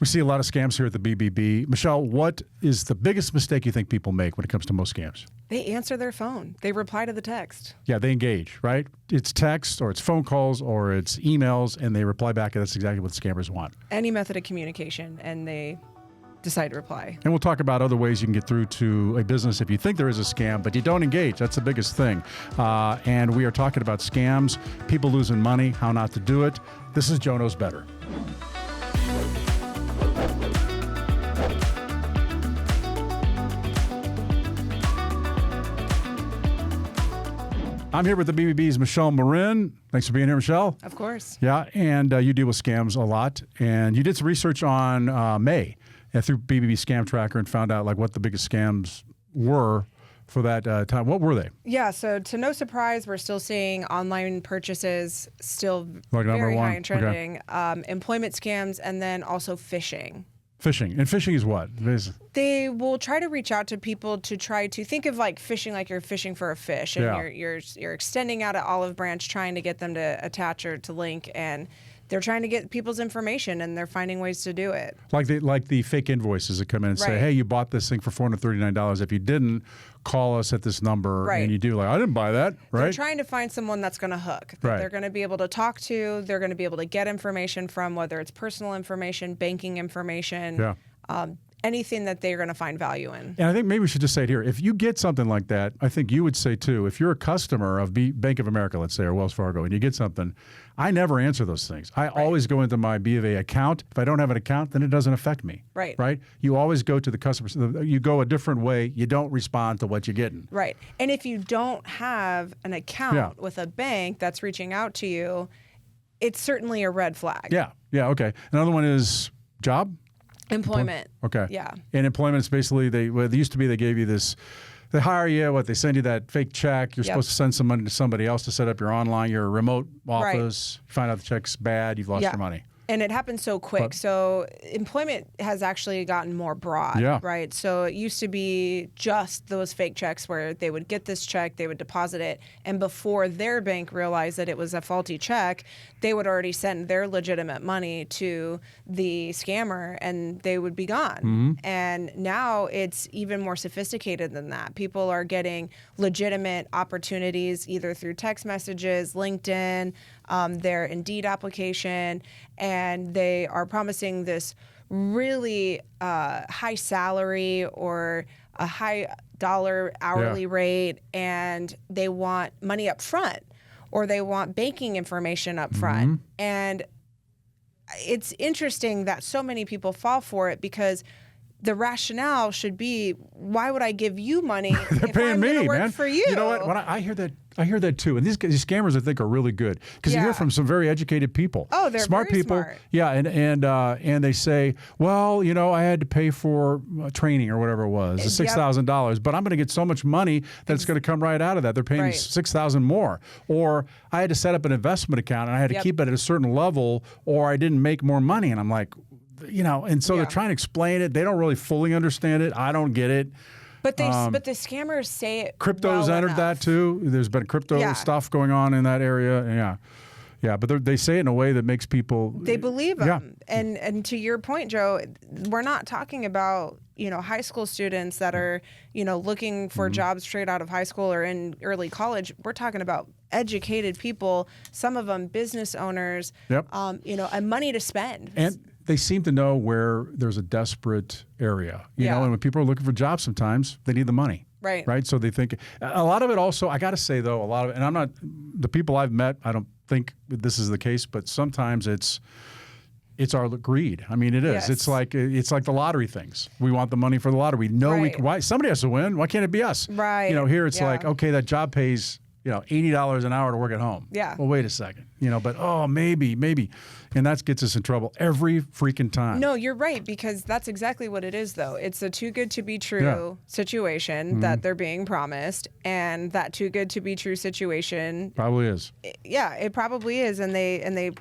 We see a lot of scams here at the BBB. Michelle, what is the biggest mistake you think people make when it comes to most scams? They answer their phone. They reply to the text. Yeah, they engage, right? It's text or it's phone calls or it's emails, and they reply back, and that's exactly what scammers want. Any method of communication, and they decide to reply. And we'll talk about other ways you can get through to a business if you think there is a scam, but you don't engage. That's the biggest thing. And we are talking about scams, people losing money, how not to do it. This is Joe Knows Better. I'm here with the BBB's Michelle Marin. Thanks for being here, Michelle. Of course. Yeah, and you deal with scams a lot. And you did some research on May through BBB Scam Tracker and found out like what the biggest scams were for that time. What were they? Yeah, so to no surprise, we're still seeing online purchases still Like number very one? high and trending. Employment scams, and then also phishing. Phishing. And phishing is what? They will try to reach out to people to try to think of like fishing, like you're fishing for a fish, and you're extending out an olive branch trying to get them to attach or to link, and they're trying to get people's information, and they're finding ways to do it. Like the fake invoices that come in and say, Right. hey, you bought this thing for $439. If you didn't, call us at this number. Right. And you do like, I didn't buy that, right? They're trying to find someone that's going to hook, that Right. they're going to be able to talk to, they're going to be able to get information from, whether it's personal information, banking information, anything that they're going to find value in. And I think maybe we should just say it here. If you get something like that, I think you would say too, if you're a customer of Bank of America, let's say, or Wells Fargo, and you get something, I never answer those things. I always go into my B of A account. If I don't have an account, then it doesn't affect me. Right. Right? You always go to the customer. You go a different way. You don't respond to what you're getting. Right. And if you don't have an account with a bank that's reaching out to you, it's certainly a red flag. Yeah. Yeah. Okay. Another one is job. Employment. Okay. Yeah. And employment is basically they used to be they gave you this, they hire you, they send you that fake check. You're supposed to send some money to somebody else to set up your remote office. You find out the check's bad, you've lost your money. And it happens so quick. So employment has actually gotten more broad, right? So it used to be just those fake checks where they would get this check, they would deposit it, and before their bank realized that it was a faulty check, they would already send their legitimate money to the scammer and they would be gone. Mm-hmm. And now it's even more sophisticated than that. People are getting legitimate opportunities either through text messages, LinkedIn, their Indeed application, and they are promising this really high salary or a high dollar hourly rate, and they want money up front, or they want banking information up front. And it's interesting that so many people fall for it because the rationale should be, why would I give you money if paying I'm me, going to work man. for you? You know what? When I hear that too. And these scammers, I think, are really good because you hear from some very educated people. Oh, they're smart very people. smart. Yeah, and they say, well, I had to pay for training or whatever it was, $6,000, but I'm going to get so much money that's going to come right out of that. They're paying me $6,000 more, or I had to set up an investment account and I had to keep it at a certain level, or I didn't make more money, and I'm like, and so they're trying to explain it. They don't really fully understand it. I don't get it. But but the scammers say it. Crypto's well entered enough. that too. There's been crypto stuff going on in that area. Yeah, but they say it in a way that makes people. They believe them. And to your point, Joe, we're not talking about high school students that are looking for jobs straight out of high school or in early college. We're talking about educated people. Some of them business owners. And money to spend. And they seem to know where there's a desperate area, and when people are looking for jobs, sometimes they need the money. Right. So they think a lot of it also, I got to say though, a lot of it, and I'm not, the people I've met, I don't think this is the case, but sometimes it's our greed. I mean, it is. Yes. It's like the lottery things. We want the money for the lottery. We know why somebody has to win. Why can't it be us? Right. Here it's like, okay, that job pays, $80 an hour to work at home. Yeah. Well, wait a second. But maybe. And that gets us in trouble every freaking time. No, you're right, because that's exactly what it is, though. It's a too good to be true situation that they're being promised, and that too good to be true situation probably is. Yeah, it probably is, and they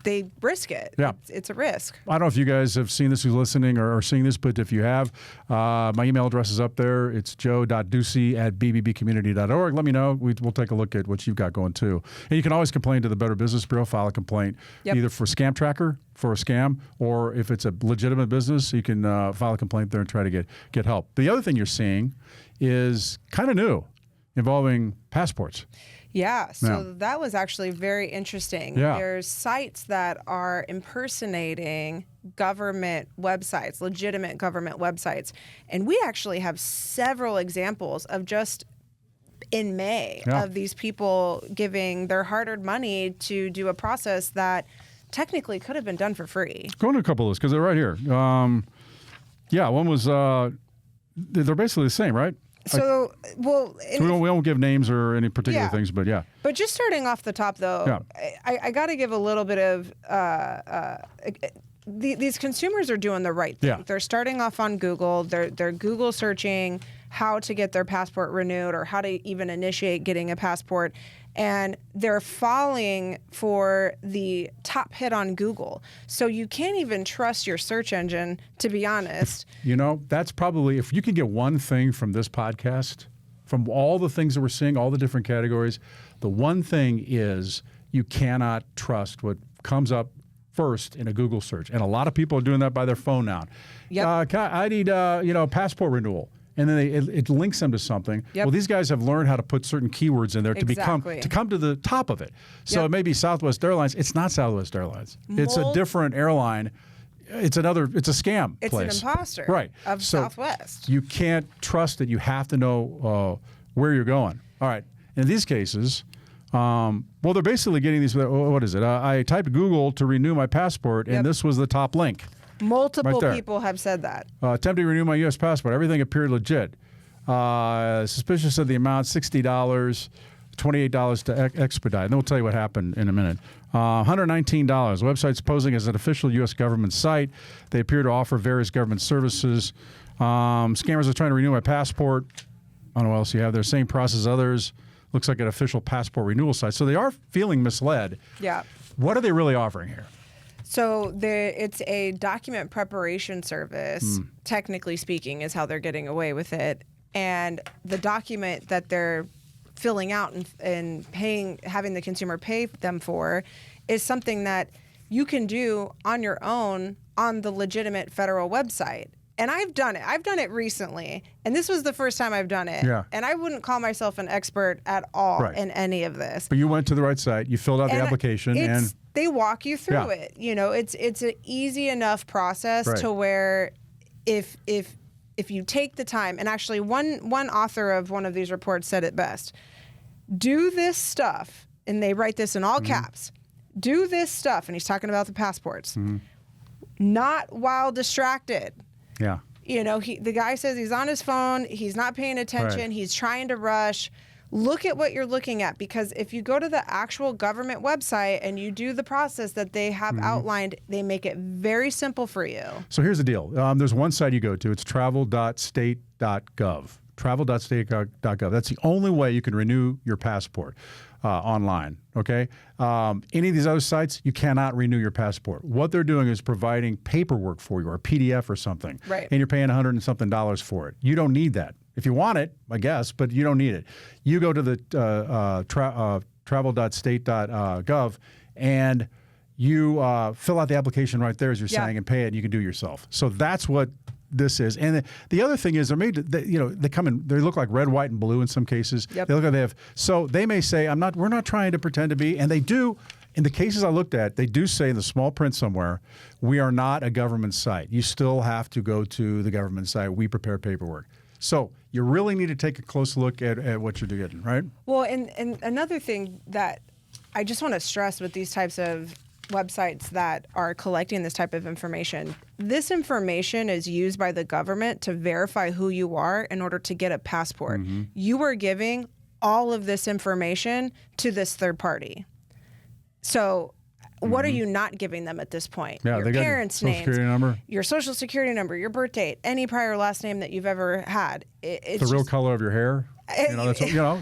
they risk it. Yeah. It's a risk. I don't know if you guys have seen this, who's listening or seeing this, but if you have, my email address is up there. It's joe.ducey@bbbcommunity.org. Let me know. We'll take a look at what you've got going too. And you can always complain to the Better Business Bureau, file a complaint, either for Scam Tracker, for a scam, or if it's a legitimate business, you can file a complaint there and try to get help. The other thing you're seeing is kind of new, involving passports. Yeah, so that was actually very interesting. Yeah. There's sites that are impersonating government websites, legitimate government websites. And we actually have several examples of just in May of these people giving their hard-earned money to do a process that technically could have been done for free. Go into a couple of those because they're right here. One was, they're basically the same, right? So, so we won't give names or any particular things, but yeah. But just starting off the top, though, I got to give a little bit of these consumers are doing the right thing. Yeah. They're starting off on Google. They're Google searching how to get their passport renewed or how to even initiate getting a passport. And they're falling for the top hit on Google. So you can't even trust your search engine, to be honest. You know, that's probably, if you can get one thing from this podcast, from all the things that we're seeing, all the different categories, the one thing is you cannot trust what comes up first in a Google search. And a lot of people are doing that by their phone now. Yep. I need, passport renewal. And then it links them to something. Yep. Well, these guys have learned how to put certain keywords in there to come to the top of it. So it may be Southwest Airlines. It's not Southwest Airlines. It's a different airline. It's a scam place. It's an imposter of so Southwest. You can't trust it. You have to know where you're going. All right. In these cases, they're basically getting these. What is it? I typed Google to renew my passport, and this was the top link. Multiple people have said that. Attempting to renew my U.S. passport. Everything appeared legit. Suspicious of the amount, $60, $28 to expedite. And then we'll tell you what happened in a minute. $119. Website's posing as an official U.S. government site. They appear to offer various government services. Scammers are trying to renew my passport. I don't know what else you have there. Same process as others. Looks like an official passport renewal site. So they are feeling misled. Yeah. What are they really offering here? So it's a document preparation service, technically speaking, is how they're getting away with it. And the document that they're filling out and having the consumer pay them for is something that you can do on your own on the legitimate federal website. And I've done it. I've done it recently. And this was the first time I've done it. Yeah. And I wouldn't call myself an expert at all in any of this. But you went to the right site. You filled out the application. And they walk you through it. You know, it's an easy enough process to where if you take the time, and actually one author of one of these reports said it best, do this stuff, and they write this in all caps, do this stuff, and he's talking about the passports, not while distracted. Yeah. You know, the guy says he's on his phone, he's not paying attention, he's trying to rush. Look at what you're looking at, because if you go to the actual government website and you do the process that they have outlined, they make it very simple for you. So here's the deal. There's one site you go to. It's travel.state.gov. Travel.state.gov. That's the only way you can renew your passport online, okay? Any of these other sites, you cannot renew your passport. What they're doing is providing paperwork for you, or a PDF or something. Right. And you're paying $100 and something for it. You don't need that. If you want it, I guess, but you don't need it. You go to the travel.state.gov and you fill out the application right there, as you're saying, and pay it, and you can do it yourself. So that's what this is. And the other thing is, they're made, they come in, they look like red, white, and blue in some cases. Yep. They look like they have, so they may say, we're not trying to pretend to be, and they do. In the cases I looked at, they do say in the small print somewhere, we are not a government site. You still have to go to the government site. We prepare paperwork. So you really need to take a close look at what you're getting, right? Well, and another thing that I just want to stress with these types of websites that are collecting this type of information, this information is used by the government to verify who you are in order to get a passport. You are giving all of this information to this third party. So what are you not giving them at this point? Yeah, your they got parents' your social names, security number, your social security number, your birth date, any prior last name that you've ever had. It's the real color of your hair.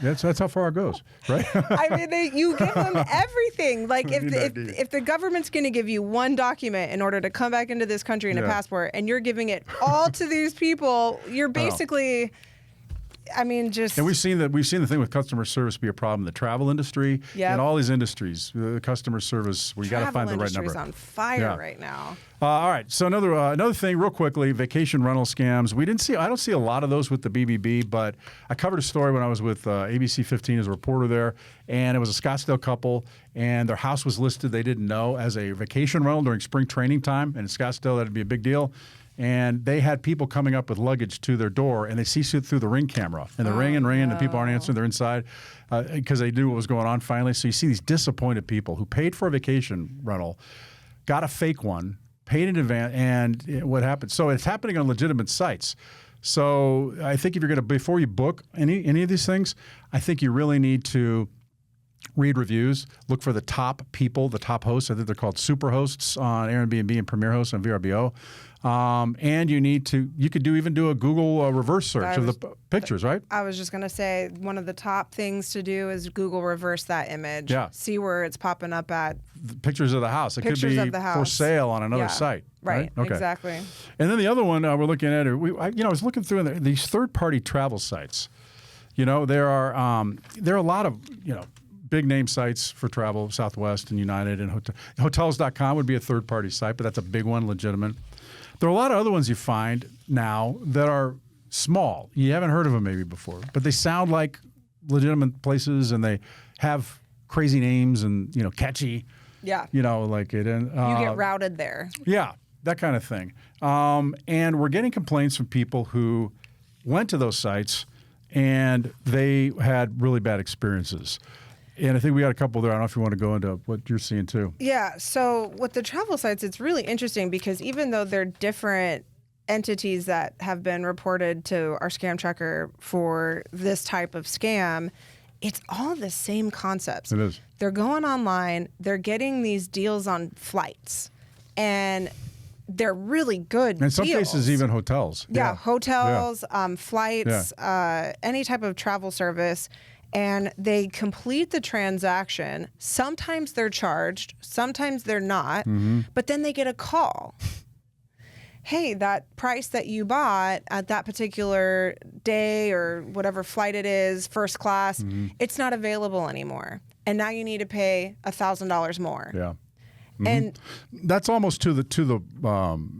That's how far it goes, right? I mean, you give them everything. Like if the government's going to give you one document in order to come back into this country in a passport, and you're giving it all to these people, you're basically. I mean, just and we've seen the thing with customer service be a problem in the travel industry and all these industries. The customer service, we got to find the right number. Travel industry is on fire right now. All right, so another thing, real quickly, vacation rental scams. I don't see a lot of those with the BBB, but I covered a story when I was with ABC 15 as a reporter there, and it was a Scottsdale couple, and their house was listed, they didn't know, as a vacation rental during spring training time, and in Scottsdale that'd be a big deal. And they had people coming up with luggage to their door, and they see through the Ring camera. And they're ringing, and people aren't answering. They're inside because they knew what was going on finally. So you see these disappointed people who paid for a vacation rental, got a fake one, paid in advance, and what happened? So it's happening on legitimate sites. So I think if you're going to, before you book any of these things, I think you really need to read reviews, look for the top people, the top hosts. I think they're called super hosts on Airbnb and Premier Hosts on VRBO. And you could even do a Google reverse search of the pictures, right? I was just going to say one of the top things to do is Google reverse that image. Yeah. See where it's popping up at. The pictures of the house. It could be for sale on another site. Right. Okay. Exactly. And then the other one we're looking at, I was looking through these third-party travel sites. There are a lot of big name sites for travel, Southwest and United and Hotels.com would be a third-party site, but that's a big one, legitimate. There are a lot of other ones you find now that are small. You haven't heard of them maybe before, but they sound like legitimate places and they have crazy names and, catchy. Yeah. Like it. And, you get routed there. Yeah, that kind of thing. And we're getting complaints from people who went to those sites and they had really bad experiences. And I think we got a couple there. I don't know if you want to go into what you're seeing too. Yeah. So with the travel sites, it's really interesting because even though they're different entities that have been reported to our scam tracker for this type of scam, it's all the same concepts. It is. They're going online. They're getting these deals on flights. And they're really good in some deals. cases, even hotels. Yeah, hotels, flights, any type of travel service. And they complete the transaction. Sometimes they're charged, sometimes they're not, but then they get a call. Hey, that price that you bought at that particular day or whatever flight it is, first class, it's not available anymore. And now you need to pay $1,000 more. Yeah. And that's almost to the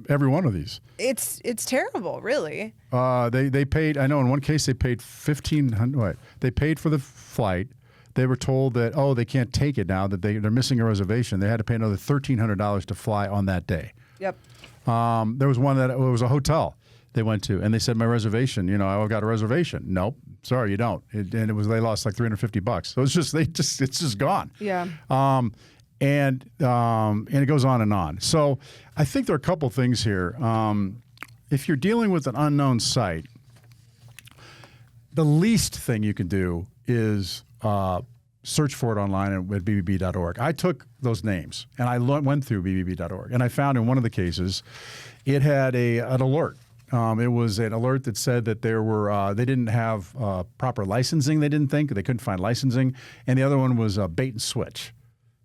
every one of these. It's terrible, really. They paid. I know in one case they paid $1,500. Right, they paid for the flight. They were told that they can't take it now that they're missing a reservation. They had to pay another $1,300 to fly on that day. Yep. There was one that it was a hotel they went to, and they said my reservation. I've got a reservation. Nope, sorry, you don't. They lost like $350. So it's just gone. Yeah. And it goes on and on. So I think there are a couple things here. If you're dealing with an unknown site, the least thing you can do is search for it online at bbb.org. I took those names and I went through bbb.org, and I found in one of the cases it had an alert. It was an alert that said that they didn't have proper licensing. They didn't think they couldn't find licensing, and the other one was bait and switch,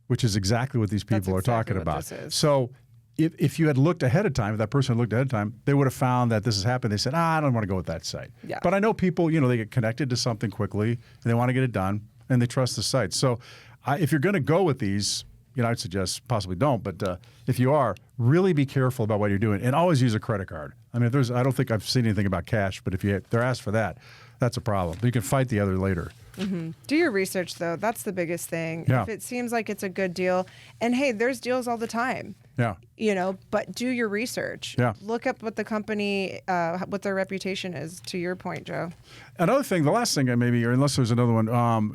which is exactly what these people are talking about. So if you had looked ahead of time, if that person had looked ahead of time, they would have found that this has happened. They said, I don't want to go with that site. Yeah. But I know people, they get connected to something quickly, and they want to get it done, and they trust the site. So if you're going to go with these, I'd suggest possibly don't, but if you are, really be careful about what you're doing, and always use a credit card. I mean, I don't think I've seen anything about cash, but if they're asked for that, that's a problem. But you can fight the other later. Mm-hmm. Do your research, though. That's the biggest thing. Yeah. If it seems like it's a good deal, and hey, there's deals all the time. Yeah. But do your research. Yeah. Look up what the company, what their reputation is, to your point, Joe. Another thing, the last thing maybe, or unless there's another one,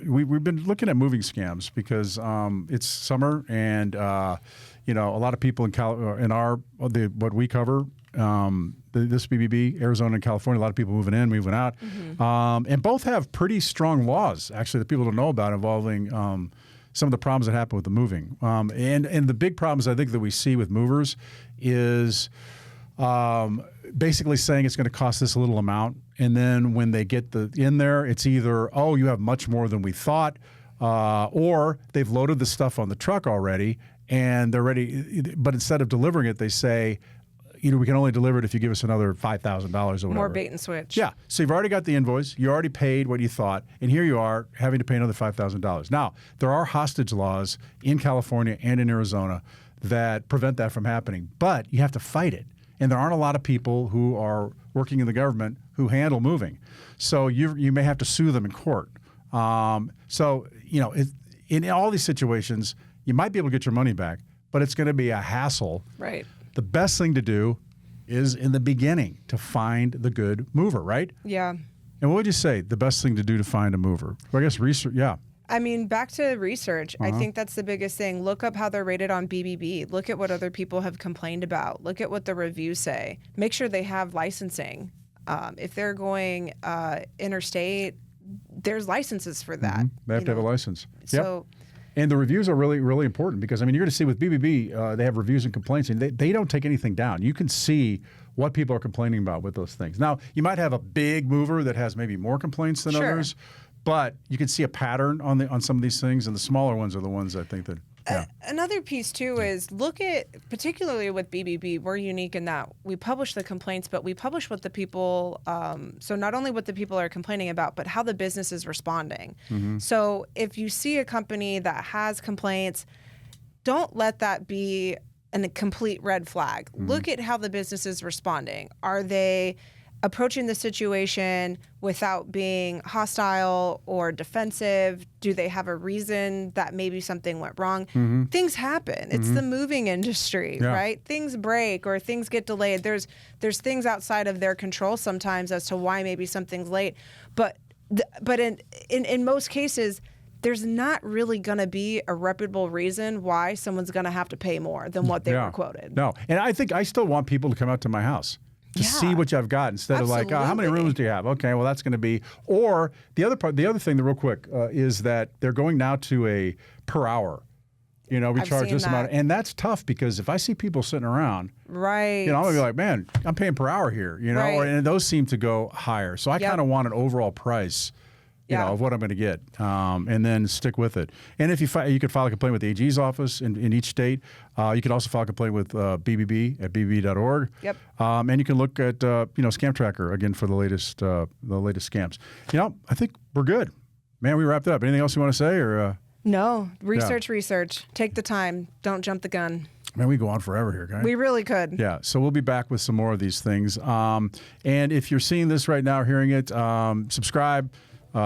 we've been looking at moving scams because it's summer and, a lot of people what we cover, this BBB, Arizona and California, a lot of people moving in, moving out. Mm-hmm. And both have pretty strong laws, actually, that people don't know about involving some of the problems that happen with the moving. And the big problems I think that we see with movers is basically saying it's going to cost this little amount. And then when they get in there, it's either, oh, you have much more than we thought, or they've loaded the stuff on the truck already and they're ready. But instead of delivering it, they say, we can only deliver it if you give us another $5,000 or whatever. More bait and switch. Yeah. So you've already got the invoice. You already paid what you thought. And here you are having to pay another $5,000. Now, there are hostage laws in California and in Arizona that prevent that from happening. But you have to fight it. And there aren't a lot of people who are working in the government who handle moving. So you may have to sue them in court. In all these situations, you might be able to get your money back, but it's going to be a hassle. Right. The best thing to do is in the beginning to find the good mover, right? Yeah. And what would you say the best thing to do to find a mover? Well, I guess research, yeah. I mean, back to research. I think that's the biggest thing. Look up how they're rated on BBB. Look at what other people have complained about. Look at what the reviews say. Make sure they have licensing. If they're going interstate, there's licenses for that. Mm-hmm. They have to have a license. So. Yep. And the reviews are really, really important because, you're going to see with BBB, they have reviews and complaints, and they don't take anything down. You can see what people are complaining about with those things. Now, you might have a big mover that has maybe more complaints than others, but you can see a pattern on some of these things, and the smaller ones are the ones I think that, yeah. Another piece, too, is look at, particularly with BBB, we're unique in that we publish the complaints, but we publish what the people, so not only what the people are complaining about, but how the business is responding. Mm-hmm. So if you see a company that has complaints, don't let that be a complete red flag. Mm-hmm. Look at how the business is responding. Are they approaching the situation without being hostile or defensive? Do they have a reason that maybe something went wrong? Mm-hmm. Things happen. It's the moving industry, right? Things break or things get delayed. There's things outside of their control sometimes as to why maybe something's late. But in most cases, there's not really going to be a reputable reason why someone's going to have to pay more than what they were quoted. No, and I think I still want people to come out to my house to see what you've got instead of like, how many rooms do you have? Okay, well, that's going to be. Or the other thing, real quick, is that they're going now to a per hour. We charge this amount. And that's tough because if I see people sitting around, right, I'm going to be like, man, I'm paying per hour here, right. And those seem to go higher. So I kind of want an overall price. Of what I'm going to get, and then stick with it. And if you could file a complaint with the AG's office in each state. You can also file a complaint with BBB at bbb.org. Yep. And you can look at Scam Tracker again for the latest scams. I think we're good. Man, we wrapped up. Anything else you want to say or? No. Research. Take the time. Don't jump the gun. Man, we go on forever here, guys. We really could. Yeah, so we'll be back with some more of these things. And if you're seeing this right now, hearing it, subscribe.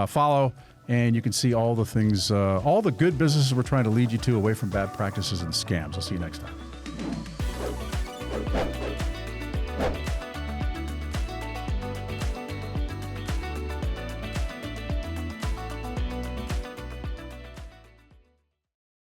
Follow, and you can see all the things, all the good businesses we're trying to lead you to away from bad practices and scams. I'll see you next time.